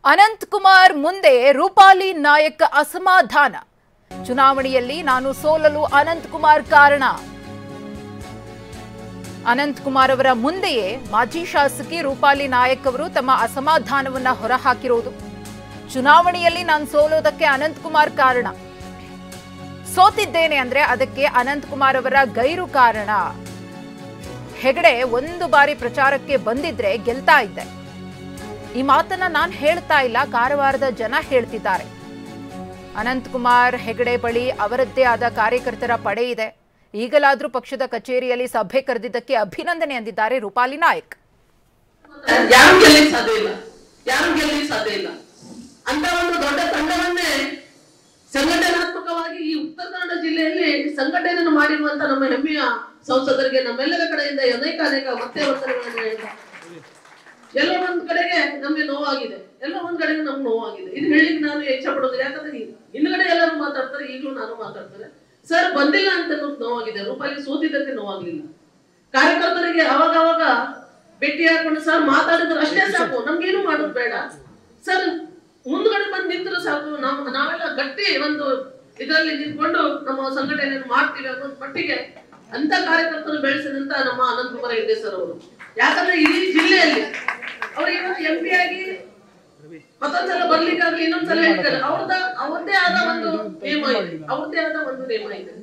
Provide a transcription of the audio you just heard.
ಅನಂತ್ ಕುಮಾರ್ ಮುಂದೆ ರೂಪಾಲಿ ನಾಯಕ್ ಅಸಮಾಧಾನ. ಚುನಾವಣೆಯಲ್ಲಿ ನಾನು ಸೋಲಲು ಅನಂತ್ ಕುಮಾರ್ ಕಾರಣ. ಅನಂತ್ ಕುಮಾರ್ ಅವರ ಮುಂದೆಯೇ ಮಾಜಿ ಶಾಸಕಿ ರೂಪಾಲಿ ನಾಯಕ್ ಅವರು ತಮ್ಮ ಅಸಮಾಧಾನವನ್ನ ಹೊರಹಾಕಿರೋದು. ಚುನಾವಣೆಯಲ್ಲಿ ನಾನು ಸೋಲೋದಕ್ಕೆ ಅನಂತ್ ಕುಮಾರ್ ಕಾರಣ. ಸೋತಿದ್ದೇನೆ ಅಂದ್ರೆ ಅದಕ್ಕೆ ಅನಂತ್ ಕುಮಾರ್ ಅವರ ಗೈರು ಕಾರಣ. ಹೆಗಡೆ ಒಂದು ಬಾರಿ ಪ್ರಚಾರಕ್ಕೆ ಬಂದಿದ್ರೆ ಗೆಲ್ತಾ ಇದ್ದೆ. ಈ ಮಾತನ್ನ ನಾನು ಹೇಳ್ತಾ ಇಲ್ಲ, ಕಾರವಾರದ ಜನ ಹೇಳ್ತಿದ್ದಾರೆ. ಅನಂತ್ ಕುಮಾರ್ ಹೆಗಡೆ ಬಳಿ ಅವರದ್ದೇ ಆದ ಕಾರ್ಯಕರ್ತರ ಪಡೆ ಇದೆ. ಈಗಲಾದ್ರೂ ಪಕ್ಷದ ಕಚೇರಿಯಲ್ಲಿ ಸಭೆ ಕರೆದಿದ್ದಕ್ಕೆ ಅಭಿನಂದನೆ ಎಂದಿದ್ದಾರೆ ರೂಪಾಲಿ ನಾಯಕ್. ಯಾರು ಗೆಲ್ಲಿಕ್ಕೆ ಸಾಧ್ಯ ಇಲ್ಲ ಅಂತ ಒಂದು ದೊಡ್ಡ ತಂಡವನ್ನೇ ಸಂಘಟನಾತ್ಮಕವಾಗಿ ಈ ಉತ್ತರ ಕನ್ನಡ ಜಿಲ್ಲೆಯಲ್ಲಿ ಸಂಘಟನೆಯನ್ನು ಮಾಡಿರುವಂತ ನಮ್ಮ ಹೆಮ್ಮೆಯ ಸಂಸದರಿಗೆ ನಮ್ಮೆಲ್ಲರ ಕಡೆಯಿಂದ ಅನೇಕ ಮತ್ತೆ ವಂದನೆಗಳನ್ನು ಹೇಳ್ತಾ, ಎಲ್ಲ ಒಂದ್ ಕಡೆಗೆ ನಮ್ಗೆ ನೋವಾಗಿದೆ, ಎಲ್ಲ ಒಂದ್ ಕಡೆಗೆ ನಮ್ಗೆ ನೋವಾಗಿದೆ. ಇದು ಹೇಳಿಕ್ ನಾನು ಇಚ್ಛೆ ಪಡೋದಿಲ್ಲ, ಯಾಕಂದ್ರೆ ಹಿಂದ್ಗಡೆ ಎಲ್ಲರೂ ಮಾತಾಡ್ತಾರೆ, ಈಗಲೂ ನಾನು ಮಾತಾಡ್ತಾರೆ. ಸರ್ ಬಂದಿಲ್ಲ ಅಂತ ನೋವಾಗಿದೆ, ರೂಪಾಯಿ ಸೋತಿದ್ದಕ್ಕೆ ನೋವಾಗ್ಲಿಲ್ಲ. ಕಾರ್ಯಕರ್ತರಿಗೆ ಅವಾಗ ಭೇಟಿ ಹಾಕೊಂಡು ಸರ್ ಮಾತಾಡಿದ್ರು ಅಷ್ಟೇ ಸಾಕು, ನಮ್ಗೇನು ಮಾಡೋದು ಬೇಡ ಸರ್, ಮುಂದ್ಗಡೆ ಬಂದು ನಿಂತರು ಸಾಕು, ನಾವೆಲ್ಲ ಗಟ್ಟಿ ಒಂದು ಇದರಲ್ಲಿ ನಿಂತ್ಕೊಂಡು ನಮ್ಮ ಸಂಘಟನೆಯನ್ನು ಮಾಡ್ತೀವಿ ಅನ್ನೋ ಮಟ್ಟಿಗೆ ಅಂತ ಕಾರ್ಯಕರ್ತರು ಬೆಳೆಸಿದಂತ ನಮ್ಮ ಅನಂತ್ ಕುಮಾರ್ ಹೆಗಡೆ ಸರ್ ಅವರು. ಯಾಕಂದ್ರೆ ಇಡೀ ಜಿಲ್ಲೆಯಲ್ಲಿ ಅವ್ರು ಇವತ್ತು MP ಆಗಿ ಮತ್ತೊಂದ್ಸಲ ಬರ್ಲಿಕ್ಕಾಗ್ಲಿ ಇನ್ನೊಂದ್ಸಲ ಹೇಳ್ತಾರೆ, ಅವ್ರದ್ದೇ ಆದ ಒಂದು ನೇಮ ಇದೆ.